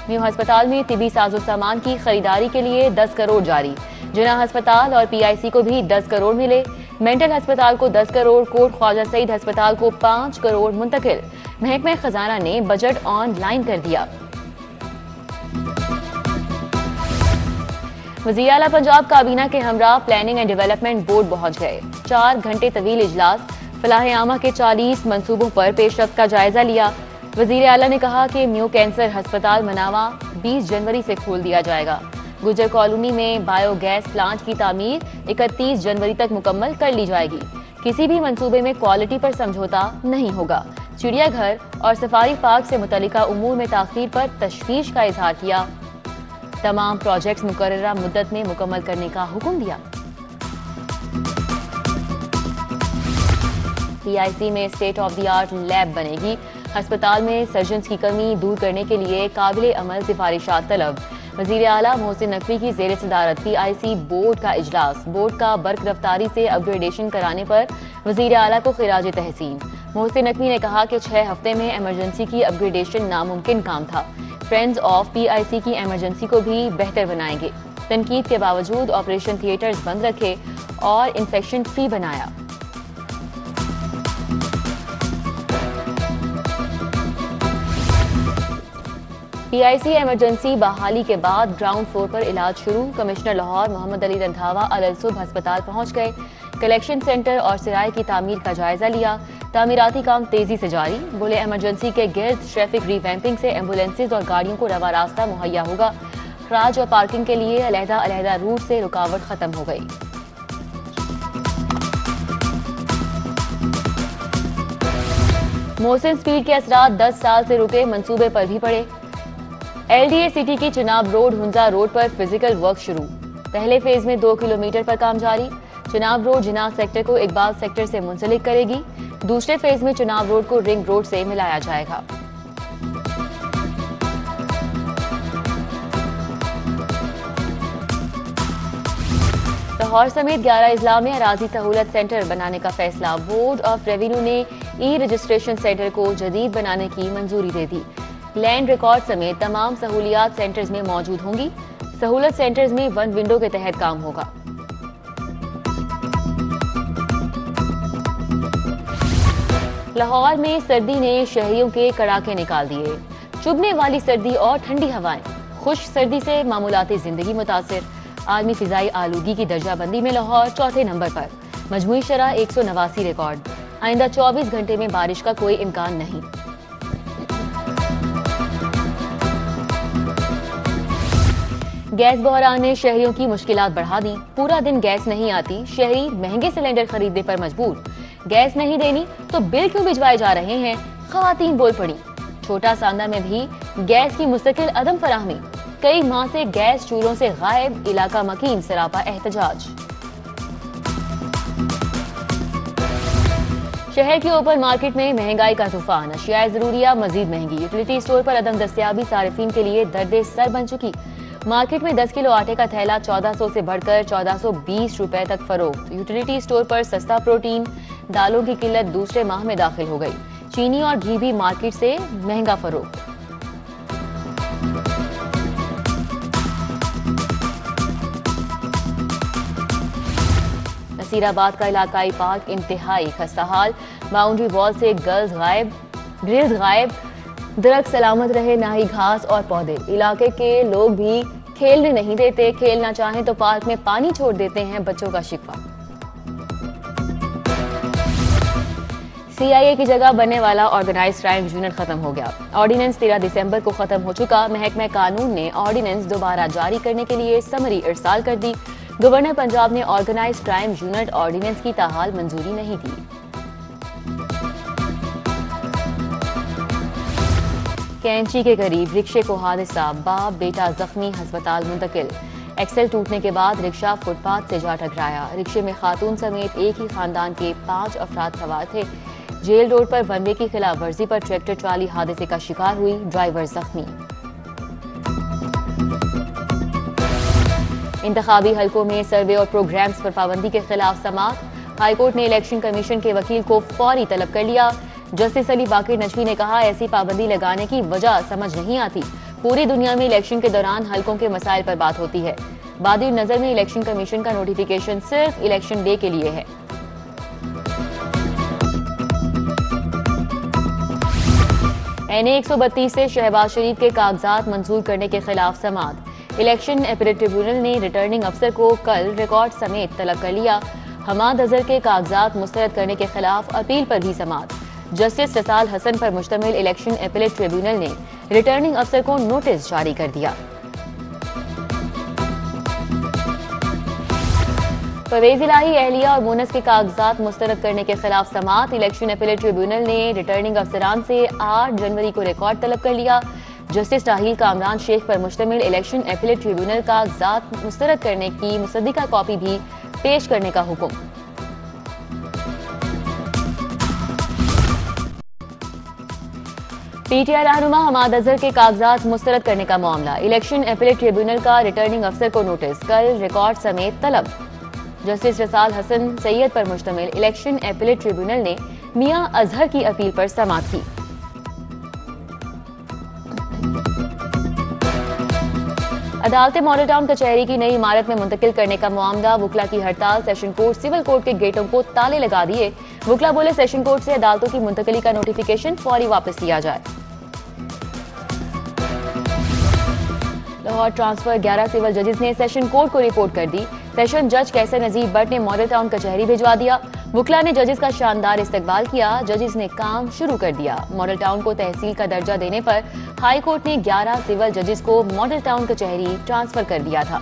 New अस्पताल में तिबी साजो सामान की खरीदारी के लिए 10 करोड़ जारी। जिना अस्पताल और PIC को भी 10 करोड़ मिले। मेंटल अस्पताल को 10 करोड़, कोट ख्वाजा सईद अस्पताल को 5 करोड़ मुंतकिल। महकमा खजाना ने बजट ऑनलाइन कर दिया। वज़ीर आला पंजाब काबीना के हमरा प्लानिंग एंड डेवलपमेंट बोर्ड पहुंच गए। 4 घंटे तवील इजलास, फलाह आमा के 40 मंसूबों पर पेशरफ्त का जायजा लिया। वज़ीर आला ने कहा कि न्यू कैंसर अस्पताल मनावा 20 जनवरी से खोल दिया जाएगा। गुजर कॉलोनी में बायोगैस प्लांट की तामीर 31 जनवरी तक मुकम्मल कर ली जाएगी। किसी भी मंसूबे में क्वालिटी पर समझौता नहीं होगा। चिड़ियाघर और सफारी पार्क से मुतल्लिका उमूर में ताखीर पर तशवीश का इजहार किया। तमाम प्रोजेक्ट्स मुकर्ररा मुद्दत में मुकम्मल करने का हुक्म दिया। PIC में state of the art lab बनेगी। अस्पताल में सर्जन्स की कमी दूर करने के लिए काबिल अमल सिफारिशात तलब। वज़ीर आला मोहसिन नकवी की ज़ेर सदारत PIC बोर्ड का इजलास। बोर्ड का बर्क रफ्तारी से अपग्रेडेशन कराने पर वज़ीर आला को खिराज तहसीन। मोहसिन नकवी ने कहा कि 6 हफ्ते में इमरजेंसी की अपग्रेडेशन नामुमकिन काम था। फ्रेंड्स ऑफ PIC की इमरजेंसी को भी बेहतर बनाएंगे। तनकीद के बावजूद ऑपरेशन थिएटर्स बंद रखे और इंफेक्शन फ्री बनाया। PIC इमरजेंसी बहाली के बाद ग्राउंड फ्लोर पर इलाज शुरू। कमिश्नर लाहौर मोहम्मद अली रंधावा अलसुबह अस्पताल पहुंच गए। कलेक्शन सेंटर और सराय की तामीर का जायजा लिया। तामीराती काम तेजी से जारी। बोले इमरजेंसी के गिर्द ट्रैफिक रिवैम्पिंग से एम्बुलेंसेज और गाड़ियों को रवा रास्ता मुहैया होगा। खराज और पार्किंग के लिए अलहदा रूट से रुकावट खत्म हो गई। मोहसिन स्पीड के असरात 10 साल से रुके मंसूबे पर भी पड़े। LDA सिटी की चिनाब रोड हुंजा रोड पर फिजिकल वर्क शुरू। पहले फेज में 2 किलोमीटर पर काम जारी। चिनाब रोड जिनाब सेक्टर को इकबाल सेक्टर से मुंसलिक करेगी। दूसरे फेज में चिनाब रोड को रिंग रोड से मिलाया जाएगा। लाहौर समेत 11 अजला में अराजी सहूलत सेंटर बनाने का फैसला। बोर्ड ऑफ रेवेन्यू ने रजिस्ट्रेशन सेंटर को जदीद बनाने की मंजूरी दे दी। लैंड रिकॉर्ड समेत तमाम सहूलियात सेंटर्स में मौजूद होंगी। सहूलत सेंटर्स में 1 विंडो के तहत काम होगा। लाहौर में सर्दी ने शहरियों के कड़ाके निकाल दिए। चुभने वाली सर्दी और ठंडी हवाएं। खुश्क सर्दी से मामूलाती जिंदगी मुतासिर। आलमी फिजाई आलूगी की दर्जाबंदी में लाहौर चौथे नंबर पर। मजमूई शरह 189 रिकॉर्ड। आइंदा 24 घंटे में बारिश का कोई इम्कान नहीं। गैस बहरान ने शहरियों की मुश्किलात बढ़ा दी। पूरा दिन गैस नहीं आती, शहरी महंगे सिलेंडर खरीदने पर मजबूर। गैस नहीं देनी तो बिल क्यों भिजवाए जा रहे हैं, खवातीन बोल पड़ी। छोटा सांदा में भी गैस की मुस्तकिल अदम फराहमी। कई माह से गैस चूल्हों से गायब। इलाका मकीन सरापा एहतजाज। शहर की ओपन मार्केट में महंगाई का तूफान। अशियाए जरूरिया मजीद महंगी। यूटिलिटी स्टोर पर अदम दस्तयाबी सारिफीन के लिए दर्दे सर बन चुकी। मार्केट में 10 किलो आटे का थैला 1400 से बढ़कर 1420 रुपए तक फरोख्त। यूटिलिटी स्टोर पर सस्ता प्रोटीन, दालों की किल्लत दूसरे माह में दाखिल हो गई। चीनी और घी भी मार्केट से महंगा फरोख्त। नसीराबाद का इलाकाई पार्क इंतहाई खस्ताहाल। बाउंड्री वॉल से गर्ल्स गायब, ग्रिल्स गायब। दरख्त सलामत रहे ना ही घास और पौधे। इलाके के लोग भी खेलने नहीं देते। खेलना चाहें तो पार्क में पानी छोड़ देते हैं, बच्चों का शिकवा। CIA की जगह बनने वाला ऑर्गेनाइज्ड क्राइम यूनिट खत्म हो गया। ऑर्डिनेंस 13 दिसंबर को खत्म हो चुका। महकमा कानून ने ऑर्डिनेंस दोबारा जारी करने के लिए समरी इरसाल कर दी। गवर्नर पंजाब ने ऑर्गेनाइज्ड क्राइम यूनिट ऑर्डिनेंस की ताहाल मंजूरी नहीं दी। कैंची के करीब रिक्शे को हादसा, बाप बेटा जख्मी, अस्पताल मुंतकिल। एक्सेल टूटने के बाद रिक्शा फुटपाथ से जा टकराया। रिक्शे में खातून समेत एक ही खानदान के 5 अफराद सवार थे। जेल रोड पर वनवे की खिलाफ वर्जी पर ट्रैक्टर ट्राली हादसे का शिकार हुई, ड्राइवर जख्मी। इंतखाबी हलकों में सर्वे और प्रोग्राम्स पर पाबंदी के खिलाफ समाअत। हाईकोर्ट ने इलेक्शन कमीशन के वकील को फौरी तलब कर लिया। जस्टिस अली बाकिर नजवी ने कहा, ऐसी पाबंदी लगाने की वजह समझ नहीं आती। पूरी दुनिया में इलेक्शन के दौरान हलकों के मसाइल पर बात होती है। बादी नजर में इलेक्शन कमीशन का नोटिफिकेशन सिर्फ इलेक्शन डे के लिए है। NA 132 से शहबाज शरीफ के कागजात मंजूर करने के खिलाफ समाअत। इलेक्शन अपीलेट ट्रिब्यूनल ने रिटर्निंग अफसर को कल रिकॉर्ड समेत तलब कर लिया। हमाद अजहर के कागजात मुस्तरद करने के खिलाफ अपील पर भी समाअत। जस्टिस रसाल हसन पर मुश्तमिल इलेक्शन अपीलेट ट्रिब्यूनल ने रिटर्निंग अफसर को नोटिस जारी कर दिया। परवेज इलाही, एहलिया और मुनस के कागजात मुस्तरद करने के खिलाफ समाअत। इलेक्शन अपीलेट ट्रिब्यूनल ने रिटर्निंग अफसरान से 8 जनवरी को रिकॉर्ड तलब कर लिया। जस्टिस राहील कामरान शेख पर मुश्तमिल इलेक्शन अपीलेट ट्रिब्यूनल कागजात मुस्तरद करने की मुसद्दिका कॉपी भी पेश करने का हुक्म। PTI रहनुमा हमाद अजहर के कागजात मुस्तरद करने का मामला। इलेक्शन अपीलेट ट्रिब्यूनल का रिटर्निंग अफसर को नोटिस, कल रिकॉर्ड समेत तलब। जस्टिस रसाल हसन सैयद पर मुश्तमिल इलेक्शन अपीलेट ट्रिब्यूनल ने मियां अजहर की अपील पर समाअत की। अदालत मॉडल टाउन कचहरी की नई इमारत में मुंतकिल करने का मामला। वुकला की हड़ताल, सेशन कोर्ट सिविल कोर्ट के गेटों को ताले लगा दिए। वुकला बोले सेशन कोर्ट से अदालतों की मुंतकिली का नोटिफिकेशन फौरी वापस लिया जाए। लाहौर ट्रांसफर 11 सिविल जजेस ने सेशन कोर्ट को रिपोर्ट कर दी। सेशन जज कैसर नजीर बट ने मॉडल टाउन कचहरी भिजवा दिया। वुकला ने जजेस का शानदार इस्तकबाल किया। जजेस ने काम शुरू कर दिया। मॉडल टाउन को तहसील का दर्जा देने पर हाई कोर्ट ने 11 सिविल जजेस को मॉडल टाउन कचहरी ट्रांसफर कर दिया था।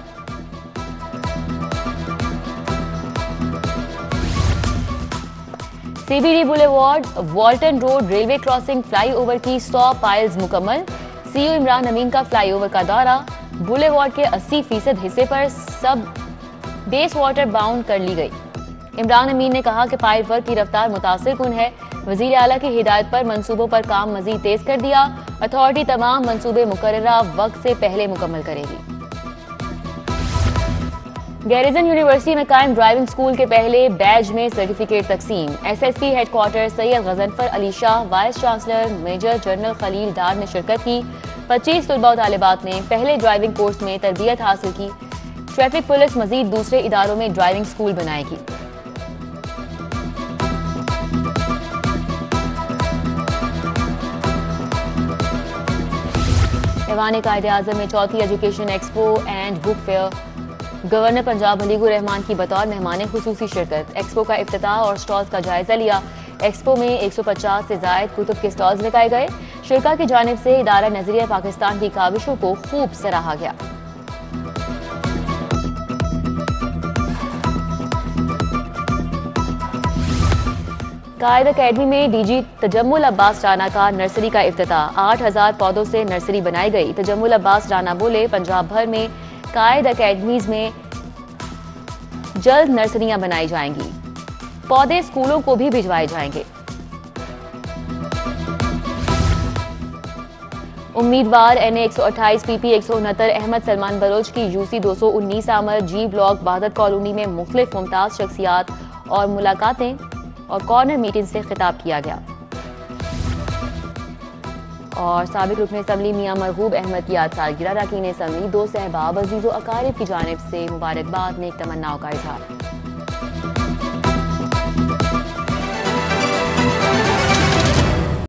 CBD boulevard, वॉल्टन road, railway crossing, flyover की 100 पाइल्स मुकम्मल। CEO इमरान अमीन का फ्लाईओवर का दौरा। बुलेवार्ड के 80% हिस्से पर सब बेस वाटर बाउंड कर ली गई। इमरान अमीन ने कहा कि पाइल वर्क की रफ्तार मुतासिर कुन है। वजीर आला की हिदायत पर मंसूबों पर काम मजीद तेज कर दिया। अथॉरिटी तमाम मंसूबे मुकर्ररा वक्त से पहले मुकम्मल करेगी। गैरिजन यूनिवर्सिटी में कायम ड्राइविंग स्कूल के पहले बैच में सर्टिफिकेट तकसीम। SSP headquarter Syed Ghazanfar Ali Shah, vice chancellor major general Khalil Dar ने शिरकत की। 25 तलबा और तालिबात ने पहले ड्राइविंग कोर्स में तरबियत हासिल की। ट्रैफिक पुलिस मजीद दूसरे इदारों में ड्राइविंग स्कूल बनाएगी। ऐवान कायदे-आज़म में चौथी education expo and book fair. Governor Punjab हलीगुर रहमान की बतौर मेहमान खुसूसी शिरकत। एक्सपो का इफ्तिताह और स्टॉल्स का जायजा लिया। एक्सपो में 150 से जायद कुतुब के स्टॉल्स लगाए गए। शिरका की जानिब से इदारा नजरिया पाकिस्तान की काविशों को खूब सराहा गया। कायद अकेडमी में DG तजम्मुल अब्बास राना का नर्सरी का इफ्तिताह। 8000 पौधों से नर्सरी बनाई गई। तजम्मुल अब्बास राना बोले पंजाब भर में कायद अकेडमीज में जल्द नर्सरियां बनाई जाएंगी। पौधे स्कूलों को भी भिजवाए जाएंगे। उम्मीदवार NA 128 PP 169 अहमद सलमान बलोच की UC 219 आमद। G ब्लॉक बहादत कॉलोनी में मुख्तलिफ मुमताज शख्सियात और मुलाकातें और कॉर्नर मीटिंग से खिताब किया गया। और साबिक रुकन असम्बली मियां मरगूब अहमद की आज सालगिरह। अरकान असम्बली, 2 सहबाब, अजीज़ व अकारिब की जानिब से मुबारकबाद, नेक तमन्नाओं का इजहार।